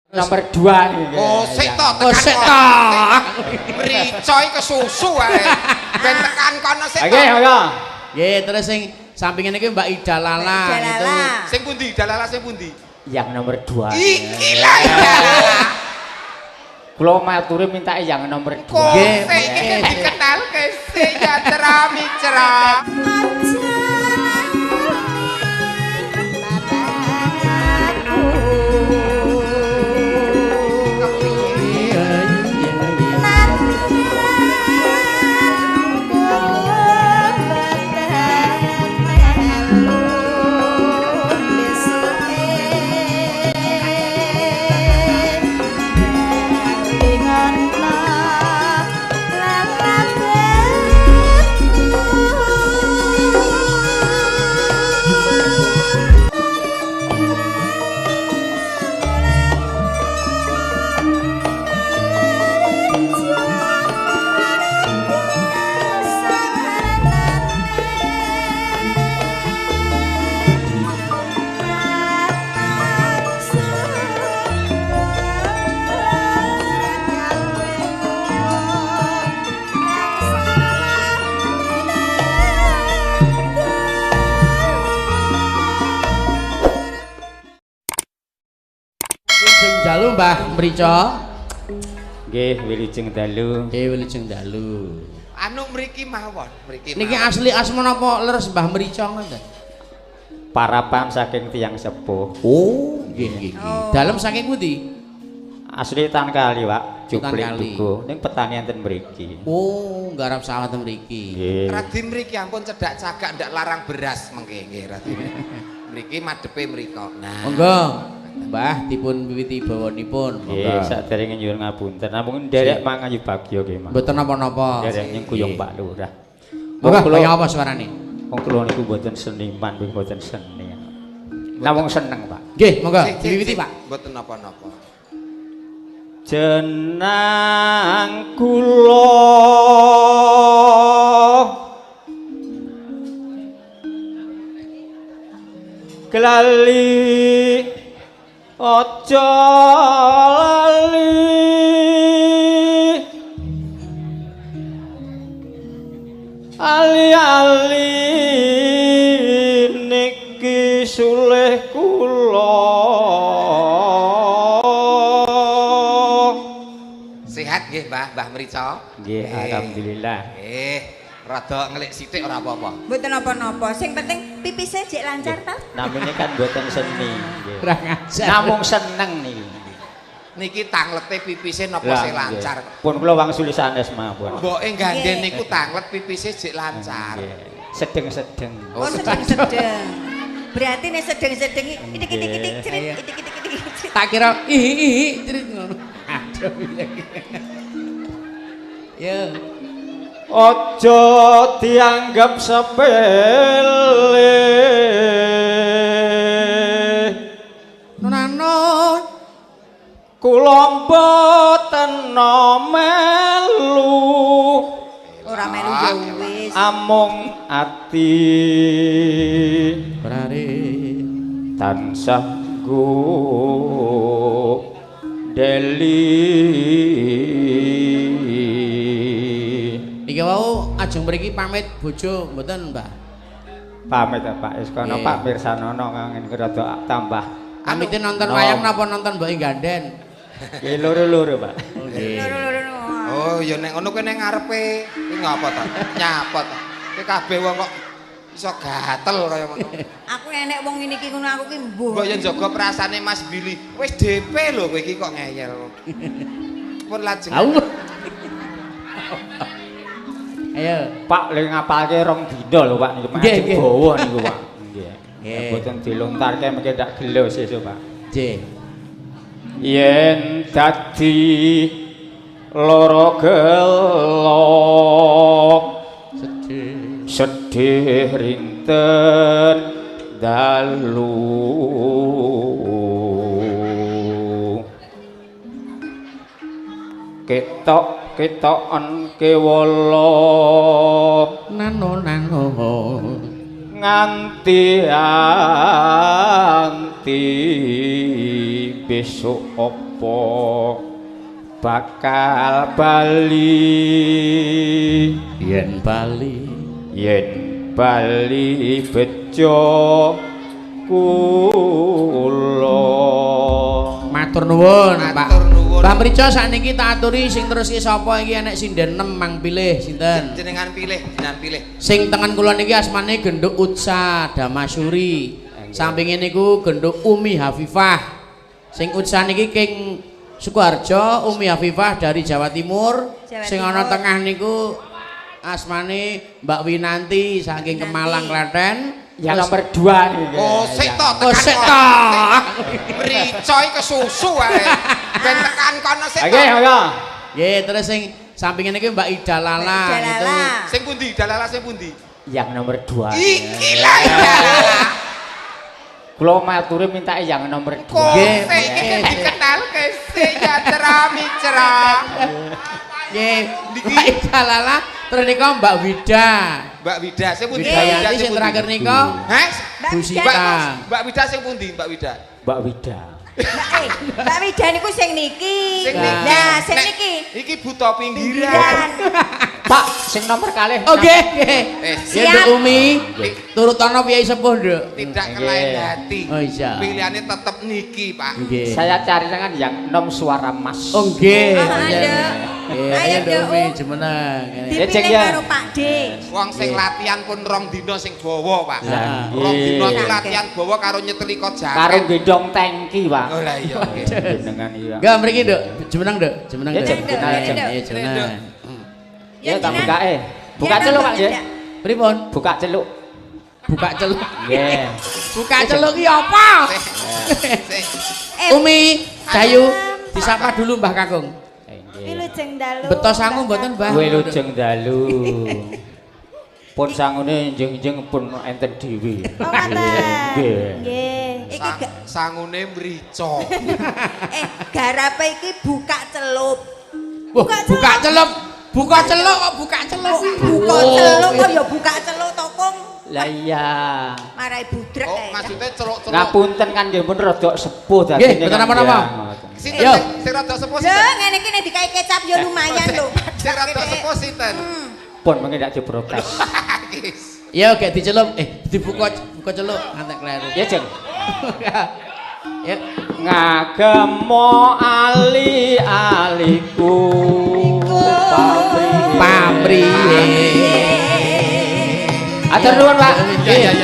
Nomor 2 nih. Oh, sik to Oh, sik to. Mricoy kesusu ae. Ben tekan kono sik. Oke, ayo. Nggih, terus sing sampingan iki Mbak Ida Lala itu. Sing pundi? Dalala sing pundi? Yang nomor 2. Iki lah ya. Kula maturi minta yang nomor 2. Kok iki dikenal ke sik ya Mitra. Dalu Mbah Mrico. Nggih, wilujeng dalu. Nggih, wilujeng dalu. Anu mriki mawon, mriki. Niki asli asma napa leres Mbah Mrico ngoten? Parapan saking tiyang sepuh. Oh, nggih nggih. Dalem saking pundi? Asli Tan Kali, Pak. Tan Juplik Kali. Tugu. Ning petani enten mriki. Oh, nggarap sawah ten mriki. Nggih. Radi mriki ampun cedak cagak ndak larang beras mengke nggih Radi. Mriki madhepe mriko. Nah. Monggo. Mbah dipun wiwiti bawanipun. Nggih, saderenge nyuwun ngapunten. Namung nderek mangayu bagya nggih, Mas. Mboten napa-napa. Nderek nyengkuyung Pak Lurah. Monggo kaya apa suarane? Wong kula niku mboten seniman, mboten seni. Namung seneng, Pak. Nggih, monggo diwiwiti, Pak. Mboten napa-napa. Jenang kula kelali aja lali ali-ali niki sulih kula. Sehat nggih Mbah Mrico? Nggih, alhamdulillah. Nggih, rada ngelik sithik ora apa-apa. Mboten napa-napa. Sing penting pipise jek lancar ta? Namanya kan mboten seni. Nggih. Kurang ajar. Namung seneng niki. Niki tanglete pipise napa Lah, sing lancar? nggih. Pun kula wangsul sanes mawon. Mboke gandhen niku tanglet pipise jek lancar. Nggih. Sedeng-sedeng. Oh, sedeng-sedeng. Berarti nek sedeng-sedeng itik-itik-itik cerit, Iya. itik-itik-itik. Tak kira ihi cerit ngono. Aduh. Ya. Aja dianggap sepele. Nonano. Kula mboten melu. Ora melu ya wis. Amung ati Berare. tansah deli. Niki wau ajeng mriki pamit bojo mboten, Mbah? Pamit ya, Pak. Wis kono Nggih. Pak pirsanono kangen rada tambah. Pamitin nonton wayang napa nonton Mbok Ganden? Nggih loro-loro, Pak. Loro-loro. Oh, ya nek ngono kuwi ning ngarepe. Iki ngapa to? Nyapa to? Ki kabeh wong kok iso gatel kaya ngono. Aku enek wong ngene iki ngono aku ki mbuh. Mbok ya njaga perasane Mas Billy. Wis DP lho kowe iki kok ngeyel. Pun lajeng. Au. Ayo. Pak le ngapalke rong dina lho, Pak niku Nggih, nggih. bawa niku, Pak. Nggih. Nggih. Boten dilontarke mengke tak gelo sesuk, Pak. J. Yen dadi lara gelo Sedih. sedih rinten dalu ketok-ketoken kewala Nano nganti anti besok opo bakal bali yen bali bejo kula. Matur nuwun, Pak. Mbah Prico sakniki tak aturi sing teruske sapa iki enek sinden 6 mang pilih sinten? Jenengan pilih. Sing tengen kula niki asmane Genduk Utsa Damasuri. Sampinge niku Genduk Umi Hafifah. Sing Utsa niki King Sukoharjo, Umi Hafifah dari Jawa Timur. Sing ana tengah niku asmane Mbak Winanti saking Kemalang Klaten. Yang nomor 2 nih. Oh, sik to, sik to. Prico iki kesusu ae. Ben tekan kono sik. Oke, ayo. Nggih, terus sing sampinge niki Mbak Ida Lala gitu. Sing pundi? Dalala sing pundi? Yang nomor 2. Iki lah ya. Kula maturi minta yang nomor 2. Nggih, iki dikenal ke Sejatera Mitra. Nggih, Mbak Ida Lala terus nika Mbak Wida. Mbak Wida sing pundi? Widayati sing terakhir nika. Heh? Bu Sita. Mbak Wida sing pundi? Mbak Wida. Mbak Wida. Mbak Wida niku sing niki. Sing niki. Nah, sing niki. Iki buta pinggiran. Pak, sing nomor kalih. Oke, nggih. Ya Nduk Umi, turut ana piyai sepuh, Nduk. Tidak kelain hati. Oh iya. Pilihannya tetap niki, Pak. Nggih. Saya cari dengan yang nom suara mas. Oh nggih. Ayo Nduk Umi jemeneng. Dipilih karo Pak D. Wong sing latihan pun 2 dina sing bawa, Pak. Lah, 2 dina iki latihan bawa karo nyeteli kok jaket. karo gendong tangki, Pak. Oh lah iya. Jenengan iya. Enggak mriki, Nduk. Jemeneng, Nduk. Jemeneng. Ya, Nduk. jemeneng. Ya, jemeneng. Ya tak buka buka celuk Pak nggih. Pripun? Buka celuk. Buka celuk. Nggih. Buka celuk ki apa? Umi, Dayu, disapa dulu Mbah Kakung. Wilujeng dalu. Betos sangu mboten, Mbah? Wilujeng dalu. Pun sangune njeng-njeng pun enten dhewe. Oh, ngoten. Nggih. Iki sangune mrico. Garape iki buka celup. Buka celup. Buka celuk kok buka celuk. Buka celuk kok ya buka celuk to, Kung. Lah iya. Marai budrek Oh, kae. maksudnya celuk-celuk. Ngapunten kan nggih pun rada sepuh Nggih, dadine. mboten apa-apa. Sinten sing rada sepuh Lho, sinten? ngene iki nek dikai kecap ya lumayan lho. Sing rada sepuh sinten? Pun mengki ndak diprotes. Ya oke dicelup dibuka celuk ngantek kleru. Ya, Jeng. Ya. Ngagemo ali-aliku pamrihe. Atur nuwun, Pak. Ya.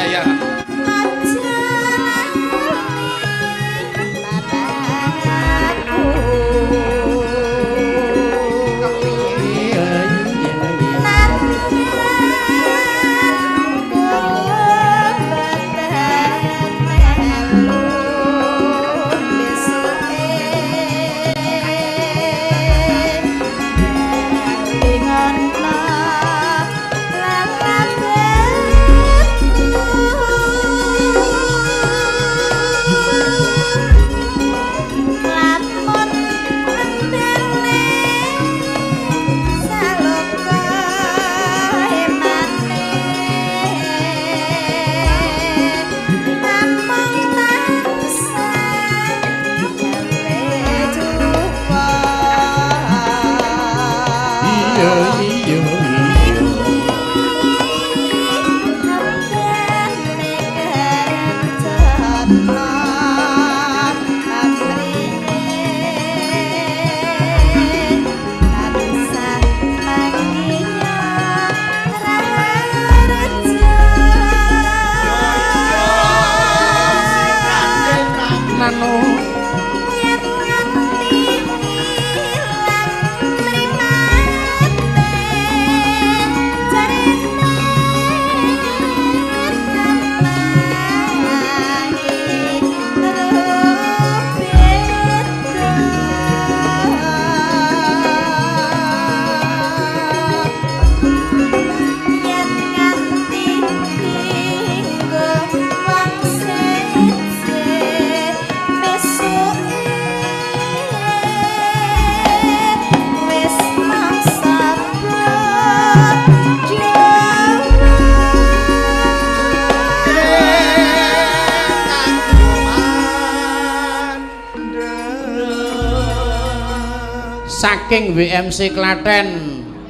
saking WMC Klaten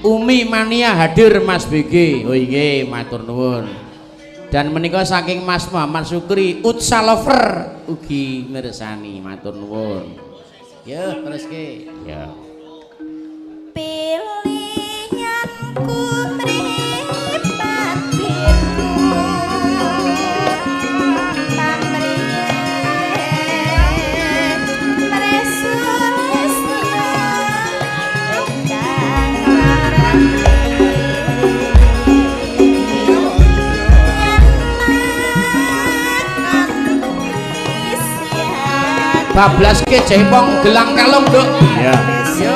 Umi Mania hadir Mas BG. Oh nggih matur nuwun. Dan menika saking Mas Muhammad Sukri Utsa Lover ugi mirsani matur nuwun. Ya terus ke. Ya. Pilinganku mripat biru pamriye presulisna kang bablas ke Jaipong gelang kalung Dok. Ya. Yo.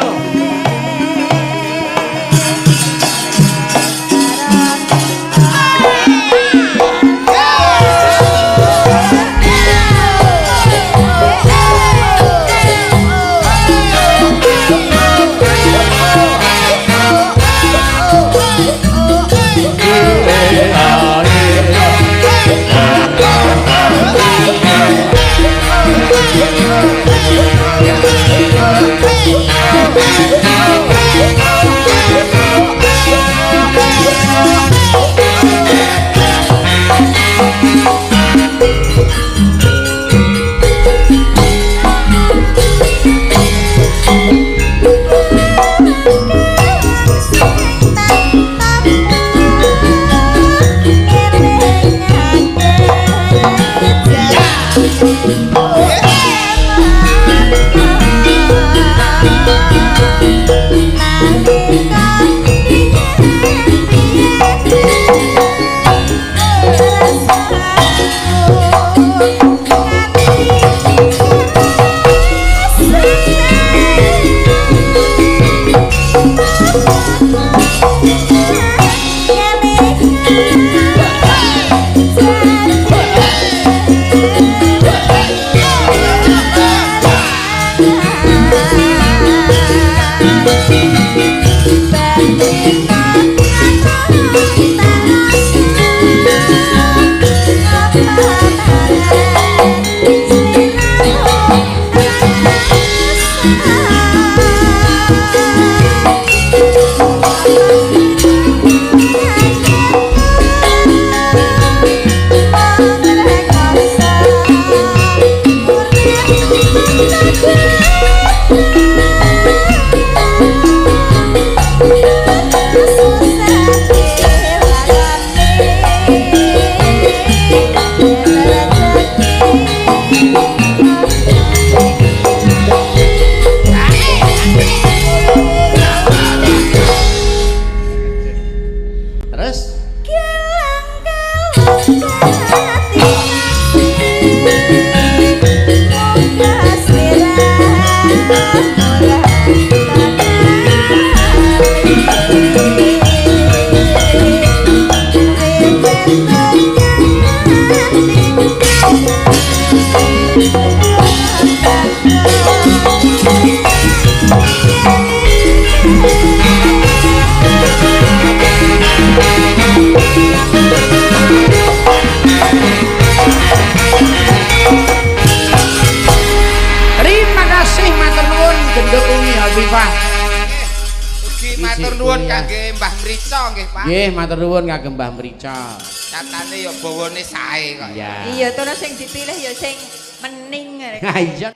Nggih, matur nuwun kagem Mbah Mrica. Katane ya bawane sae kok. Iya, tono sing dipilih ya sing mening. Ha iya.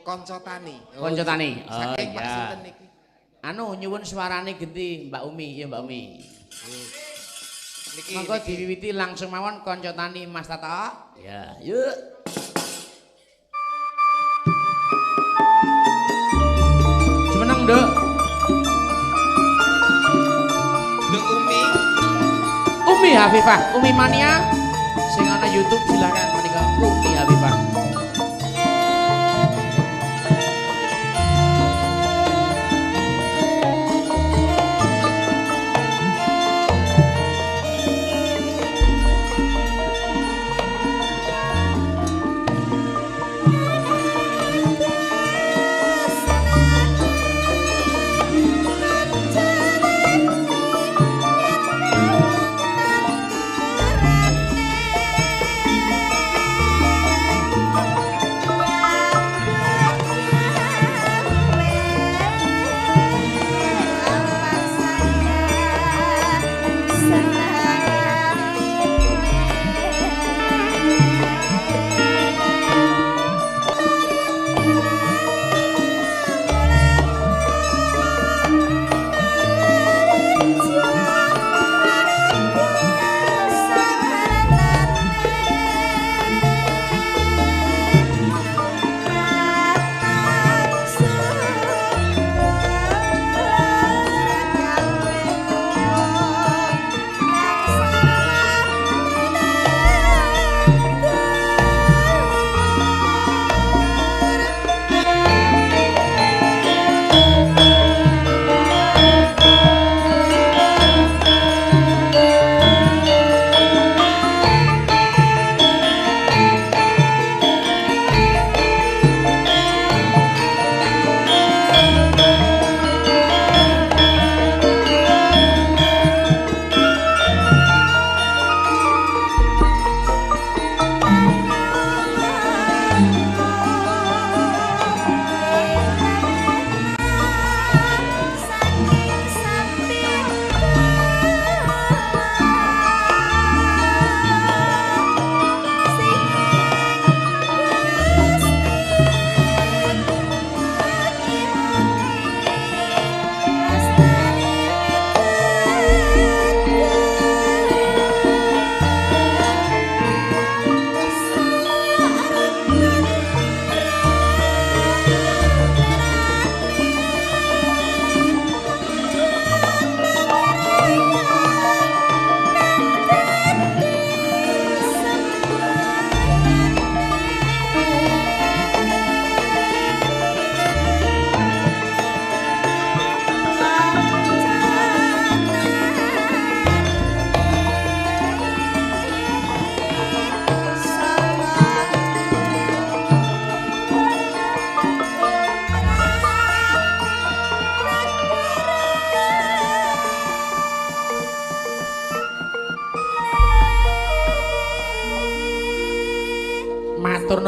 Kanca tani. Kanca tani. Oh Saking Pak iya. sinten niki? Anu nyuwun suarane genti Mbak Umi, ya Mbak Umi. Niki. Monggo diwiwiti langsung mawon kanca tani Mas Tato. Ya, yuk. Jumeneng, Nduk. Umi Hafifah, Umi Mania sing ana YouTube silakan menika Umi Hafifah.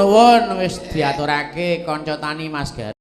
nuwun wis diaturake kanca tani Mas Gar.